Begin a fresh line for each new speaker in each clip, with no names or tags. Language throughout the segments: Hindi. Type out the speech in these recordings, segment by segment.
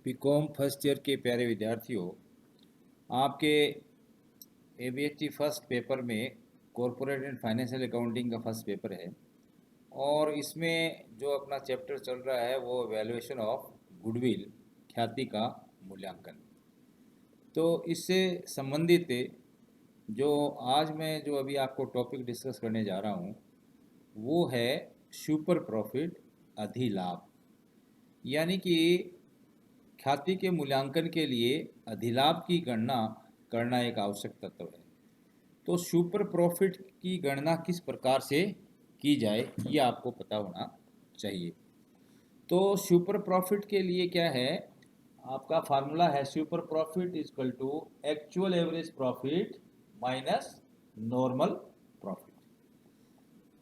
बीकॉम फर्स्ट ईयर के प्यारे विद्यार्थियों, आपके एबीएचटी फर्स्ट पेपर में कॉरपोरेट एंड फाइनेंशियल अकाउंटिंग का फर्स्ट पेपर है और इसमें जो अपना चैप्टर चल रहा है वो वैल्यूएशन ऑफ गुडविल, ख्याति का मूल्यांकन। तो इससे संबंधित जो आज मैं जो अभी आपको टॉपिक डिस्कस करने जा रहा हूँ वो है सुपर प्रॉफिट अधिलाभ, यानी कि ख्याति के मूल्यांकन के लिए अधिलाभ की गणना करना एक आवश्यक तत्व है। तो सुपर प्रॉफिट की गणना किस प्रकार से की जाए ये आपको पता होना चाहिए। तो सुपर प्रॉफिट के लिए क्या है, आपका फार्मूला है super profit equal to actual average profit minus normal profit.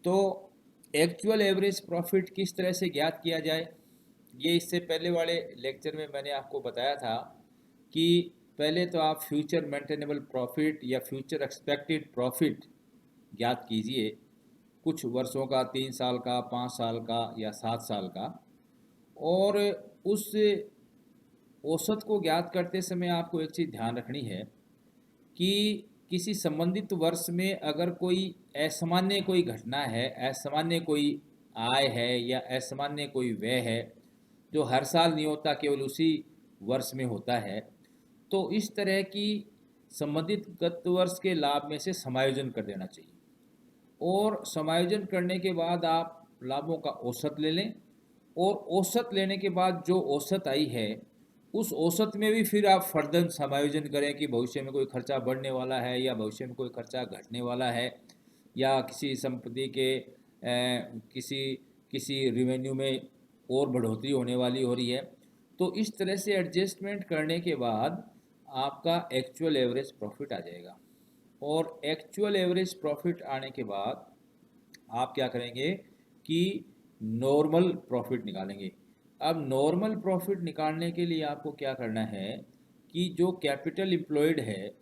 तो एक्चुअल एवरेज प्रॉफिट किस तरह से ज्ञात किया जाए, ये इससे पहले वाले लेक्चर में मैंने आपको बताया था कि पहले तो आप फ्यूचर मेंटेनेबल प्रॉफिट या फ्यूचर एक्सपेक्टेड प्रॉफिट ज्ञात कीजिए, कुछ वर्षों का, 3 साल का, 5 साल का या 7 साल का। और उस औसत को ज्ञात करते समय आपको एक चीज़ ध्यान रखनी है कि किसी संबंधित वर्ष में अगर कोई असामान्य कोई घटना है, असामान्य कोई आय है या असामान्य कोई व्यय है जो हर साल नहीं होता, केवल उसी वर्ष में होता है, तो इस तरह की संबंधित गत वर्ष के लाभ में से समायोजन कर देना चाहिए। और समायोजन करने के बाद आप लाभों का औसत ले लें और औसत लेने के बाद जो औसत आई है उस औसत में भी फिर आप फर्दर समायोजन करें कि भविष्य में कोई खर्चा बढ़ने वाला है या भविष्य में कोई खर्चा घटने वाला है या किसी संपत्ति के किसी किसी रिवेन्यू में और बढ़ोतरी होने वाली हो रही है। तो इस तरह से एडजस्टमेंट करने के बाद आपका एक्चुअल एवरेज प्रॉफिट आ जाएगा। और एक्चुअल एवरेज प्रॉफिट आने के बाद आप क्या करेंगे कि नॉर्मल प्रॉफिट निकालेंगे। अब नॉर्मल प्रॉफिट निकालने के लिए आपको क्या करना है कि जो कैपिटल एम्प्लॉयड है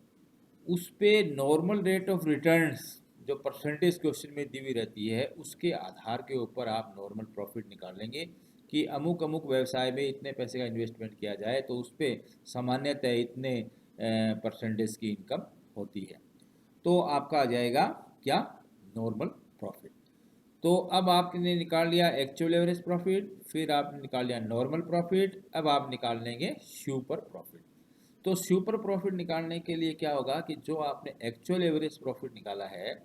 उस पे नॉर्मल रेट ऑफ रिटर्न्स जो परसेंटेज क्वेश्चन में दी हुई रहती है उसके आधार के ऊपर आप नॉर्मल प्रॉफिट निकाल लेंगे कि अमुक अमुक व्यवसाय में इतने पैसे का इन्वेस्टमेंट किया जाए तो उस पर सामान्यतः इतने परसेंटेज की इनकम होती है। तो आपका आ जाएगा क्या, नॉर्मल प्रॉफिट। तो अब आपने निकाल लिया एक्चुअल एवरेज प्रॉफिट, फिर आपने निकाल लिया नॉर्मल प्रॉफिट, अब आप निकाल लेंगे सुपर प्रॉफिट। तो सुपर प्रॉफिट निकालने के लिए क्या होगा कि जो आपने एक्चुअल एवरेज प्रॉफिट निकाला है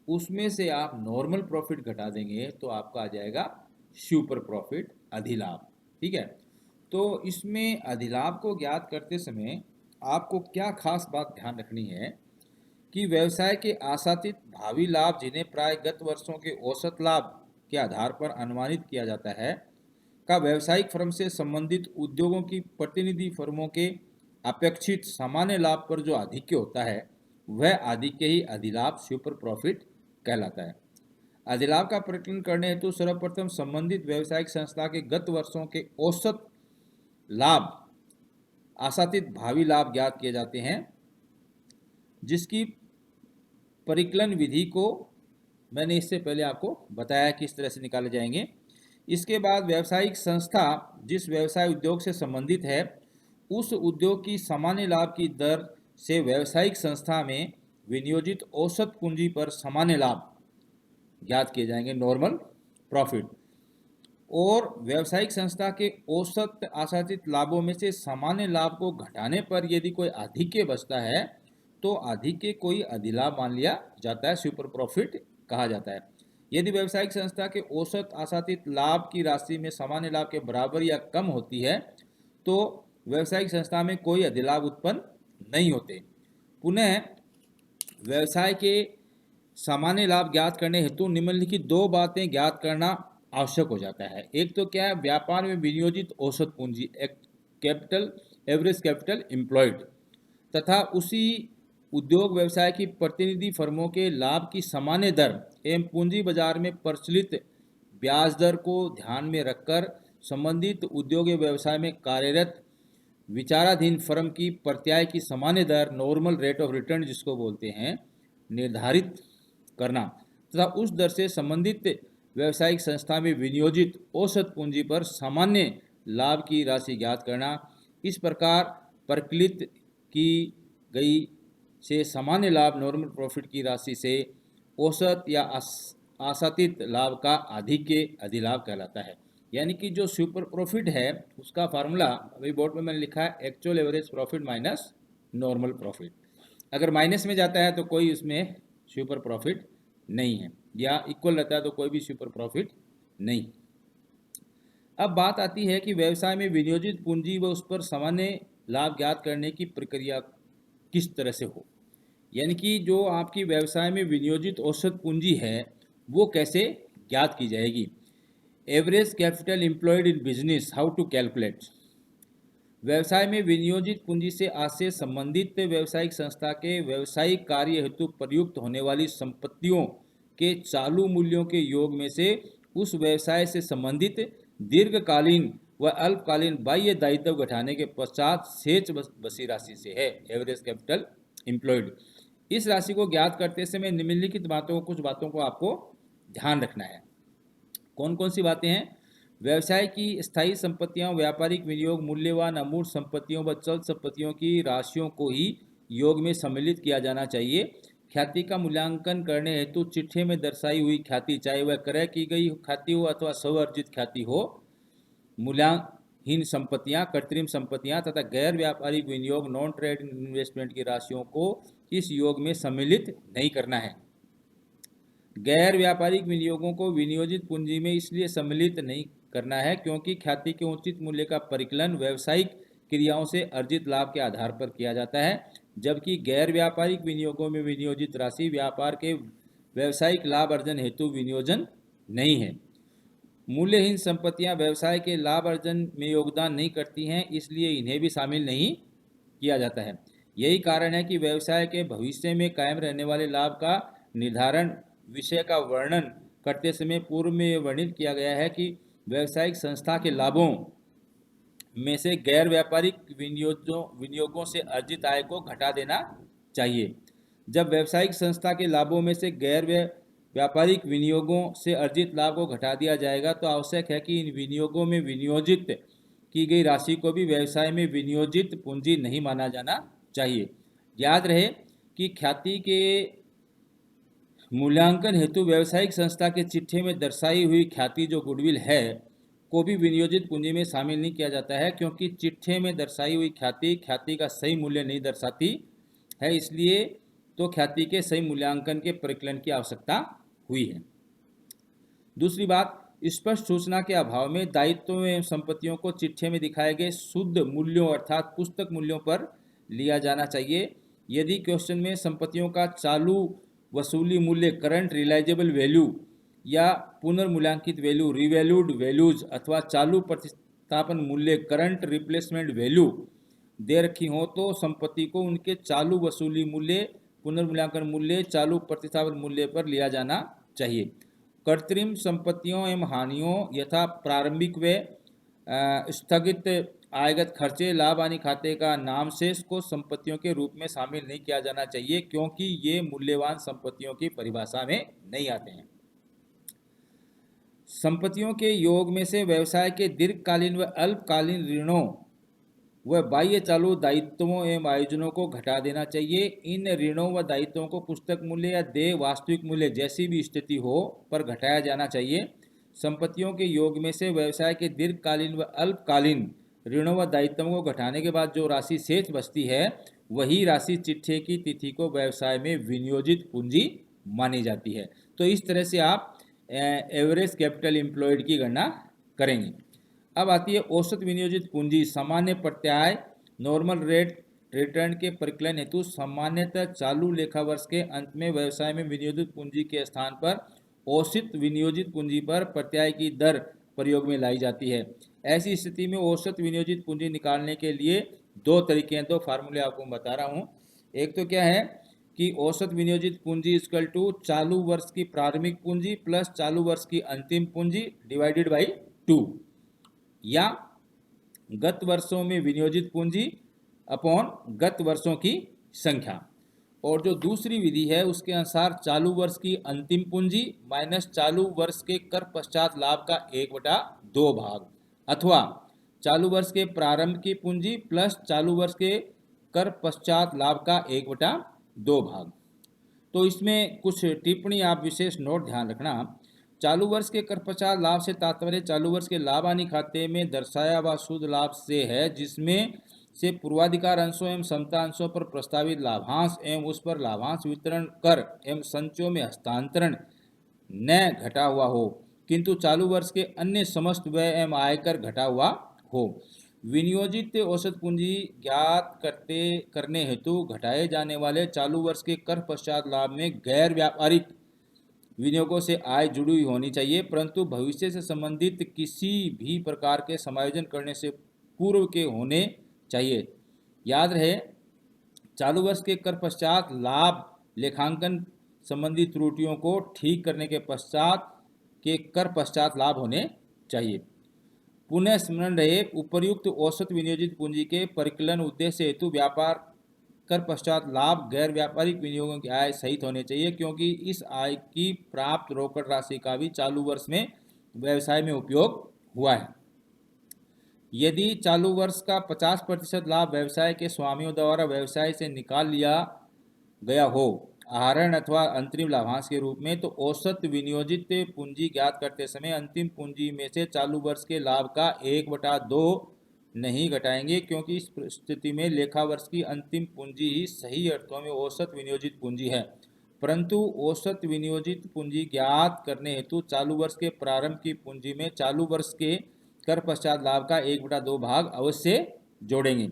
उसमें से आप नॉर्मल प्रॉफिट घटा देंगे तो आपका आ जाएगा सुपर प्रॉफिट अधिलाभ। ठीक है। तो इसमें अधिलाभ को ज्ञात करते समय आपको क्या खास बात ध्यान रखनी है कि व्यवसाय के आशातीत भावी लाभ जिन्हें प्राय गत वर्षों के औसत लाभ के आधार पर अनुमानित किया जाता है का व्यावसायिक फर्म से संबंधित उद्योगों की प्रतिनिधि फर्मों के अपेक्षित सामान्य लाभ पर जो आधिक्य होता है वह आधिक्य ही अधिलाभ सुपर प्रॉफिट कहलाता है। अधिलाभ का परिकलन करने हेतु सर्वप्रथम संबंधित व्यावसायिक संस्था के गत वर्षों के औसत लाभ आशातीत भावी लाभ ज्ञात किए जाते हैं, जिसकी परिकलन विधि को मैंने इससे पहले आपको बताया किस तरह से निकाले जाएंगे। इसके बाद व्यावसायिक संस्था जिस व्यवसाय उद्योग से संबंधित है उस उद्योग की सामान्य लाभ की दर से व्यावसायिक संस्था में विनियोजित औसत पूंजी पर सामान्य लाभ ज्ञात किए जाएंगे, नॉर्मल प्रॉफिट। और व्यावसायिक संस्था के औसत आशातीत लाभों में से सामान्य लाभ को घटाने पर यदि कोई आधिक्य बचता है तो आधिक्य कोई अधिलाभ मान लिया जाता है, सुपर प्रॉफिट कहा जाता है। यदि व्यावसायिक संस्था के औसत आशातीत लाभ की राशि में सामान्य लाभ के बराबर या कम होती है तो व्यावसायिक संस्था में कोई अधिलाभ उत्पन्न नहीं होते। पुनः व्यवसाय के सामान्य लाभ ज्ञात करने हेतु निम्नलिखित दो बातें ज्ञात करना आवश्यक हो जाता है। एक तो क्या है, व्यापार में विनियोजित औसत पूंजी, कैपिटल एवरेज कैपिटल एम्प्लॉयड, तथा उसी उद्योग व्यवसाय की प्रतिनिधि फर्मों के लाभ की सामान्य दर एवं पूंजी बाजार में प्रचलित ब्याज दर को ध्यान में रखकर संबंधित उद्योग व्यवसाय में कार्यरत विचाराधीन फर्म की प्रत्याय की सामान्य दर, नॉर्मल रेट ऑफ रिटर्न जिसको बोलते हैं, निर्धारित करना तथा उस दर से संबंधित व्यावसायिक संस्था में विनियोजित औसत पूंजी पर सामान्य लाभ की राशि ज्ञात करना। इस प्रकार परिकलित की गई से सामान्य लाभ नॉर्मल प्रॉफिट की राशि से औसत या आशातीत लाभ का अधिलाभ कहलाता है। यानी कि जो सुपर प्रॉफिट है उसका फार्मूला अभी बोर्ड में मैंने लिखा है actual average profit minus normal profit. अगर माइनस में जाता है तो कोई उसमें सुपर प्रॉफिट नहीं है, या इक्वल रहता है तो कोई भी सुपर प्रॉफिट नहीं। अब बात आती है कि व्यवसाय में विनियोजित पूंजी व उस पर सामान्य लाभ ज्ञात करने की प्रक्रिया किस तरह से हो। यानी कि जो आपकी व्यवसाय में विनियोजित औसत पूंजी है वो कैसे ज्ञात की जाएगी। Average capital employed in business, how to calculate. व्यवसाय में विनियोजित पूंजी से आज से संबंधित व्यावसायिक संस्था के व्यावसायिक कार्य हेतु प्रयुक्त होने वाली संपत्तियों के चालू मूल्यों के योग में से उस व्यवसाय से संबंधित दीर्घकालीन व अल्पकालीन बाह्य दायित्व घटाने के पश्चात शेष बची राशि से है एवरेज कैपिटल एम्प्लॉयड। इस राशि को ज्ञात करते समय निम्नलिखित कुछ बातों को आपको ध्यान रखना है। कौन कौन सी बातें हैं। व्यवसाय की स्थायी संपत्तियां, व्यापारिक विनियोग, मूल्यवान अमूर्त संपत्तियों व चल संपत्तियों की राशियों को ही योग में सम्मिलित किया जाना चाहिए। ख्याति का मूल्यांकन करने हेतु चिट्ठे में दर्शाई हुई ख्याति, चाहे वह क्रय की गई ख्याति हो अथवा स्वर्जित ख्याति हो, मूल्यहीन संपत्तियां, कृत्रिम संपत्तियां तथा गैर व्यापारिक विनियोग, नॉन ट्रेड इन्वेस्टमेंट की राशियों को इस योग में सम्मिलित नहीं करना है। गैर व्यापारिक विनियोगों को विनियोजित पूंजी में इसलिए सम्मिलित नहीं करना है क्योंकि ख्याति के उचित मूल्य का परिकलन व्यावसायिक क्रियाओं से अर्जित लाभ के आधार पर किया जाता है, जबकि गैर व्यापारिक विनियोगों में विनियोजित राशि व्यापार के व्यावसायिक लाभ अर्जन हेतु विनियोजन नहीं है। मूल्यहीन संपत्तियां व्यवसाय के लाभ अर्जन में योगदान नहीं करती हैं, इसलिए इन्हें भी शामिल नहीं किया जाता है। यही कारण है कि व्यवसाय के भविष्य में कायम रहने वाले लाभ का निर्धारण विषय का वर्णन करते समय पूर्व में यह वर्णित किया गया है कि व्यावसायिक संस्था के लाभों में से गैर व्यापारिक विनियोगों से अर्जित आय को घटा देना चाहिए। जब व्यावसायिक संस्था के लाभों में से गैर व्यापारिक विनियोगों से अर्जित लाभ को घटा दिया जाएगा तो आवश्यक है कि इन विनियोगों में विनियोजित की गई राशि को भी व्यवसाय में विनियोजित पूंजी नहीं माना जाना चाहिए। याद रहे कि ख्याति के मूल्यांकन हेतु व्यावसायिक संस्था के चिट्ठे में दर्शाई हुई ख्याति जो गुडविल है को भी विनियोजित पूंजी में शामिल नहीं किया जाता है, क्योंकि चिट्ठे में दर्शाई हुई ख्याति का सही मूल्य नहीं दर्शाती है, इसलिए तो ख्याति के सही मूल्यांकन के परिकलन की आवश्यकता हुई है। दूसरी बात, स्पष्ट सूचना के अभाव में दायित्वों एवं संपत्तियों को चिट्ठे में दिखाए गए शुद्ध मूल्यों अर्थात पुस्तक मूल्यों पर लिया जाना चाहिए। यदि क्वेश्चन में संपत्तियों का चालू वसूली मूल्य करंट रियलाइजेबल वैल्यू या पुनर्मूल्यांकित वैल्यू रिवैल्यूड वैल्यूज अथवा चालू प्रतिस्थापन मूल्य करंट रिप्लेसमेंट वैल्यू दे रखी हो तो संपत्ति को उनके चालू वसूली मूल्य, पुनर्मूल्यांकन मूल्य, चालू प्रतिस्थापन मूल्य पर लिया जाना चाहिए। कृत्रिम संपत्तियों एवं हानियों यथा प्रारंभिक व स्थगित आयगत खर्चे, लाभ हानि खाते का नाम शेष को संपत्तियों के रूप में शामिल नहीं किया जाना चाहिए, क्योंकि ये मूल्यवान संपत्तियों की परिभाषा में नहीं आते हैं। संपत्तियों के योग में से व्यवसाय के दीर्घकालीन व अल्पकालीन ऋणों व बाह्य चालू दायित्वों एवं आयोजनों को घटा देना चाहिए। इन ऋणों व दायित्वों को पुस्तक मूल्य या देय वास्तविक मूल्य जैसी भी स्थिति हो पर घटाया जाना चाहिए। संपत्तियों के योग में से व्यवसाय के दीर्घकालीन व अल्पकालीन ऋणों व दायित्वों को घटाने के बाद जो राशि शेष बचती है वही राशि चिट्ठे की तिथि को व्यवसाय में विनियोजित पूंजी मानी जाती है। तो इस तरह से आप एवरेज कैपिटल एम्प्लॉयड की गणना करेंगे। अब आती है औसत विनियोजित पूंजी। सामान्य प्रत्याय नॉर्मल रेट रिटर्न के परिकलन हेतु सामान्यतः चालू लेखा वर्ष के अंत में व्यवसाय में विनियोजित पूंजी के स्थान पर औसत विनियोजित पूंजी पर प्रत्याय की दर प्रयोग में लाई जाती है। ऐसी स्थिति में औसत विनियोजित पूंजी निकालने के लिए दो तरीके हैं, दो फार्मूले आपको बता रहा हूँ। एक तो क्या है कि औसत विनियोजित पूंजी इक्वल टू चालू वर्ष की प्रारंभिक पूंजी प्लस चालू वर्ष की अंतिम पूंजी डिवाइडेड बाई 2, या गत वर्षों में विनियोजित पूंजी अपॉन गत वर्षों की संख्या। और जो दूसरी विधि है उसके अनुसार चालू वर्ष की अंतिम पूंजी माइनस चालू वर्ष के कर पश्चात लाभ का 1/2 भाग, अथवा चालू वर्ष के प्रारंभ की पूंजी प्लस चालू वर्ष के कर पश्चात लाभ का 1/2 भाग। तो इसमें कुछ टिप्पणी आप विशेष नोट ध्यान रखना। चालू वर्ष के कर पश्चात लाभ से तात्पर्य चालू वर्ष के लाभ हानि खाते में दर्शाया हुआ शुद्ध लाभ से है, जिसमें से पूर्वाधिकार अंशों एवं समता अंशों पर प्रस्तावित लाभांश एवं उस पर लाभांश वितरण कर एवं संचयों में हस्तांतरण न घटा हुआ हो, किंतु चालू वर्ष के अन्य समस्त व्यय एवं आयकर घटा हुआ हो। विनियोजित औसत पूंजी ज्ञात करने हेतु घटाए जाने वाले चालू वर्ष के कर पश्चात लाभ में गैर व्यापारिक विनियोगों से आय जुड़ी हुई होनी चाहिए, परंतु भविष्य से संबंधित किसी भी प्रकार के समायोजन करने से पूर्व के होने चाहिए। याद रहे, चालू वर्ष के कर पश्चात लाभ लेखांकन संबंधी त्रुटियों को ठीक करने के पश्चात के कर पश्चात लाभ होने चाहिए। पुनः स्मरण रहे, उपर्युक्त औसत विनियोजित पूंजी के परिकलन उद्देश्य हेतु व्यापार कर पश्चात लाभ गैर व्यापारिक विनियोगों की आय सहित होने चाहिए, क्योंकि इस आय की प्राप्त रोकड़ राशि का भी चालू वर्ष में व्यवसाय में उपयोग हुआ है। यदि चालू वर्ष का 50% लाभ व्यवसाय के स्वामियों द्वारा व्यवसाय से निकाल लिया गया हो, आहरण अथवा अंतरिम लाभांश के रूप में, तो औसत विनियोजित पूंजी ज्ञात करते समय अंतिम पूंजी में से चालू वर्ष के लाभ का 1/2 नहीं घटाएंगे, क्योंकि इस स्थिति में लेखा वर्ष की अंतिम पूंजी ही सही अर्थों में औसत विनियोजित पूंजी है। परंतु औसत विनियोजित पूंजी ज्ञात करने हेतु चालू वर्ष के प्रारंभ की पूंजी में चालू वर्ष के कर पश्चात लाभ का 1/2 भाग अवश्य जोड़ेंगे।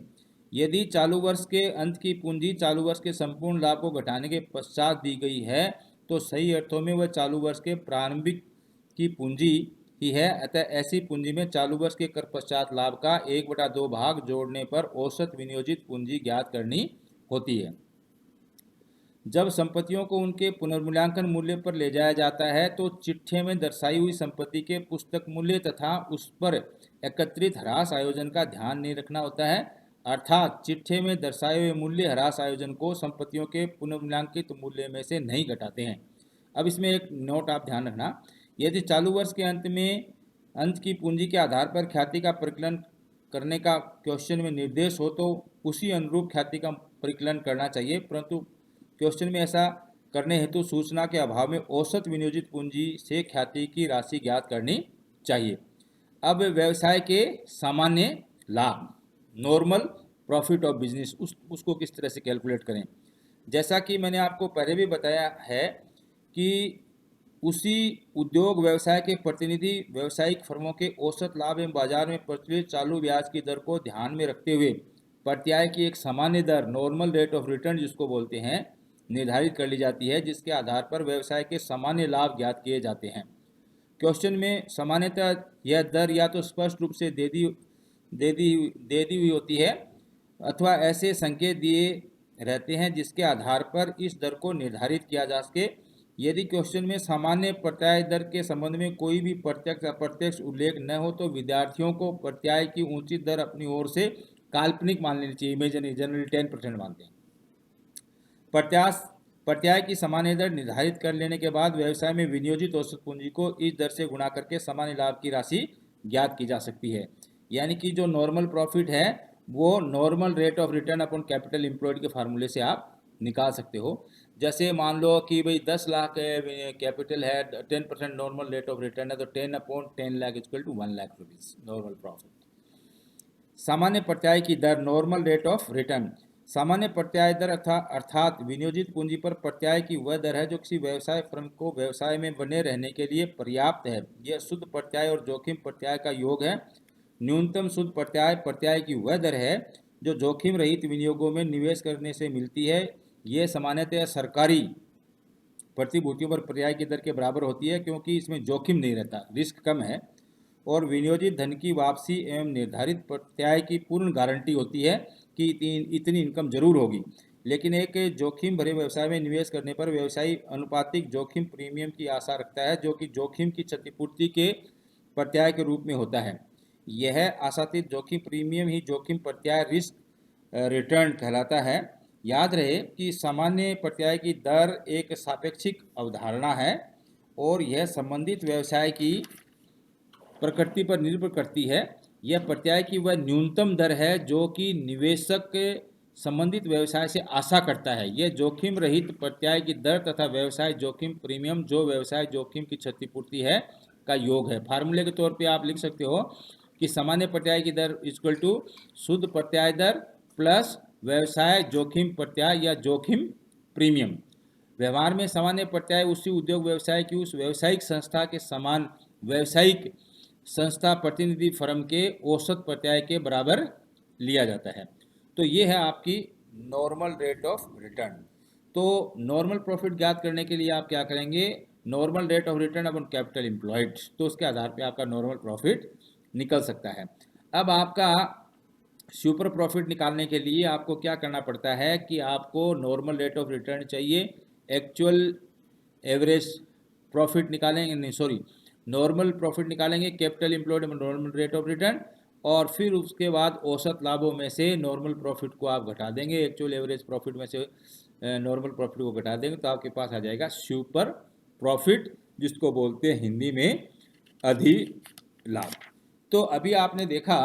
यदि चालू वर्ष के अंत की पूंजी चालू वर्ष के संपूर्ण लाभ को घटाने के पश्चात दी गई है, तो सही अर्थों में वह चालू वर्ष के प्रारंभिक की पूंजी ही है। अतः ऐसी पूंजी में चालू वर्ष के कर पश्चात लाभ का 1/2 भाग जोड़ने पर औसत विनियोजित पूंजी ज्ञात करनी होती है। जब संपत्तियों को उनके पुनर्मूल्यांकन मूल्य पर ले जाया जाता है, तो चिट्ठे में दर्शाई हुई संपत्ति के पुस्तक मूल्य तथा उस पर एकत्रित ह्रास आयोजन का ध्यान नहीं रखना होता है, अर्थात चिट्ठे में दर्शाए हुए मूल्य ह्रास आयोजन को संपत्तियों के पुनर्मूल्यांकित मूल्य में से नहीं घटाते हैं। अब इसमें एक नोट आप ध्यान रखना, यदि चालू वर्ष के अंत की पूंजी के आधार पर ख्याति का परिकलन करने का क्वेश्चन में निर्देश हो, तो उसी अनुरूप ख्याति का परिकलन करना चाहिए, परंतु क्वेश्चन में ऐसा करने हेतु सूचना के अभाव में औसत विनियोजित पूंजी से ख्याति की राशि ज्ञात करनी चाहिए। अब व्यवसाय के सामान्य लाभ, नॉर्मल प्रॉफिट ऑफ बिजनेस, उसको किस तरह से कैलकुलेट करें। जैसा कि मैंने आपको पहले भी बताया है कि उसी उद्योग व्यवसाय के प्रतिनिधि व्यावसायिक फर्मों के औसत लाभ एवं बाजार में प्रचलित चालू ब्याज की दर को ध्यान में रखते हुए प्रत्याय की एक सामान्य दर, नॉर्मल रेट ऑफ रिटर्न जिसको बोलते हैं, निर्धारित कर ली जाती है, जिसके आधार पर व्यवसाय के सामान्य लाभ ज्ञात किए जाते हैं। क्वेश्चन में सामान्यतः यह दर या तो स्पष्ट रूप से दे दी हुई होती है अथवा ऐसे संकेत दिए रहते हैं जिसके आधार पर इस दर को निर्धारित किया जा सके। यदि क्वेश्चन में सामान्य प्रत्याय दर के संबंध में कोई भी प्रत्यक्ष अप्रत्यक्ष उल्लेख न हो, तो विद्यार्थियों को प्रत्याय की ऊंची दर अपनी ओर से काल्पनिक मान लेनी चाहिए, इमेजिनरी, जनरली 10% मानते हैं। प्रत्याय की सामान्य दर निर्धारित कर लेने के बाद व्यवसाय में विनियोजित औसत पूंजी को इस दर से गुणा करके सामान्य लाभ की राशि ज्ञात की जा सकती है। यानी कि जो नॉर्मल प्रॉफिट है वो normal rate of return upon capital employed के फार्मूले से आप निकाल सकते हो। जैसे मान लो कि भाई 10 लाख कैपिटल है, 10% नॉर्मल रेट ऑफ रिटर्न है, तो 10/10 lakh equal to 1 lakh rupees normal profit. सामान्य प्रत्याय की दर, नॉर्मल रेट ऑफ रिटर्न, सामान्य प्रत्याय दर अर्थात विनियोजित पूंजी पर प्रत्याय की वह दर है जो किसी व्यवसाय फर्म को व्यवसाय में बने रहने के लिए पर्याप्त है। यह शुद्ध प्रत्याय और जोखिम प्रत्याय का योग है। न्यूनतम शुद्ध प्रत्याय की वह दर है जो जोखिम रहित विनियोगों में निवेश करने से मिलती है। यह सामान्यतः सरकारी प्रतिभूतियों पर प्रत्याय की दर के बराबर होती है, क्योंकि इसमें जोखिम नहीं रहता, रिस्क कम है, और विनियोजित धन की वापसी एवं निर्धारित प्रत्याय की पूर्ण गारंटी होती है कि इतनी इनकम जरूर होगी। लेकिन एक जोखिम भरे व्यवसाय में निवेश करने पर व्यवसायी अनुपातिक जोखिम प्रीमियम की आशा रखता है, जो कि जोखिम की क्षतिपूर्ति के प्रत्याय के रूप में होता है। यह आशातीत जोखिम प्रीमियम ही जोखिम प्रत्याय रिस्क रिटर्न कहलाता है। याद रहे कि सामान्य प्रत्याय की दर एक सापेक्षिक अवधारणा है और यह संबंधित व्यवसाय की प्रकृति पर निर्भर करती है। यह प्रत्याय की वह न्यूनतम दर है जो कि निवेशक के संबंधित व्यवसाय से आशा करता है। यह जोखिम रहित प्रत्याय की दर तथा व्यवसाय जोखिम प्रीमियम जो व्यवसाय जोखिम की क्षतिपूर्ति है का योग है। फार्मूले के तौर पे आप लिख सकते हो कि सामान्य प्रत्याय की दर इक्वल टू शुद्ध प्रत्याय दर प्लस व्यवसाय जोखिम प्रत्याय या जोखिम प्रीमियम। व्यवहार में सामान्य प्रत्याय उसी उद्योग व्यवसाय की उस व्यावसायिक संस्था के समान व्यावसायिक संस्था प्रतिनिधि फर्म के औसत प्रत्याय के बराबर लिया जाता है। तो ये है आपकी नॉर्मल रेट ऑफ रिटर्न। तो नॉर्मल प्रॉफिट ज्ञात करने के लिए आप क्या करेंगे, normal rate of return upon capital employed, तो उसके आधार पे आपका नॉर्मल प्रॉफिट निकल सकता है। अब आपका सुपर प्रॉफिट निकालने के लिए आपको क्या करना पड़ता है कि आपको नॉर्मल रेट ऑफ रिटर्न चाहिए, एक्चुअल एवरेज प्रॉफिट निकालेंगे, नहीं सॉरी, नॉर्मल प्रॉफिट निकालेंगे, capital employed normal rate of return, और फिर उसके बाद औसत लाभों में से नॉर्मल प्रॉफिट को आप घटा देंगे, एक्चुअल एवरेज प्रॉफिट में से नॉर्मल प्रॉफिट को घटा देंगे, तो आपके पास आ जाएगा सुपर प्रॉफिट, जिसको बोलते हैं हिंदी में अधिलाभ। तो अभी आपने देखा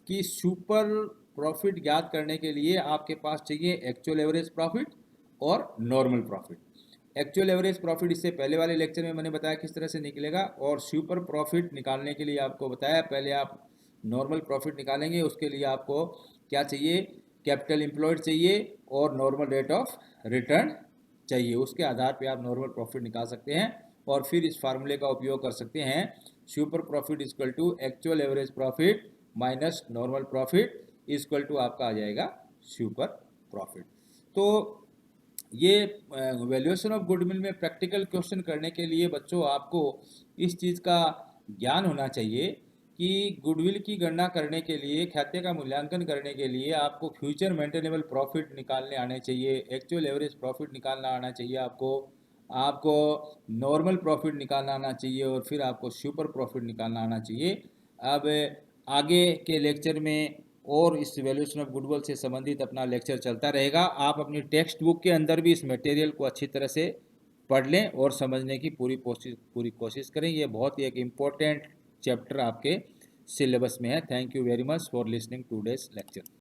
कि सुपर प्रॉफिट ज्ञात करने के लिए आपके पास चाहिए एक्चुअल एवरेज प्रॉफिट और normal profit. Actual average profit इससे पहले वाले लेक्चर में मैंने बताया किस तरह से निकलेगा, और सुपर प्रॉफिट निकालने के लिए आपको बताया पहले आप नॉर्मल प्रॉफिट निकालेंगे, उसके लिए आपको क्या चाहिए, कैपिटल एम्प्लॉयड चाहिए और नॉर्मल रेट ऑफ रिटर्न चाहिए। उसके आधार पे आप नॉर्मल प्रॉफिट निकाल सकते हैं और फिर इस फार्मूले का उपयोग कर सकते हैं, super profit equal to actual average profit minus normal profit equal to आपका आ जाएगा सुपर प्रॉफिट। तो ये वैल्यूएशन ऑफ गुडविल में प्रैक्टिकल क्वेश्चन करने के लिए बच्चों आपको इस चीज़ का ज्ञान होना चाहिए कि गुडविल की गणना करने के लिए, खाते का मूल्यांकन करने के लिए आपको फ्यूचर मेंटेनेबल प्रॉफिट निकालने आने चाहिए, एक्चुअल एवरेज प्रॉफिट निकालना आना चाहिए, आपको नॉर्मल प्रॉफिट निकालना आना चाहिए, और फिर आपको सुपर प्रॉफिट निकालना आना चाहिए। अब आगे के लेक्चर में और इस वैल्यूएशन ऑफ गुडविल से संबंधित अपना लेक्चर चलता रहेगा। आप अपनी टेक्स्ट बुक के अंदर भी इस मटेरियल को अच्छी तरह से पढ़ लें और समझने की पूरी कोशिश करें। ये बहुत ही एक इम्पोर्टेंट चैप्टर आपके सिलेबस में है। Thank you very much for listening today's lecture.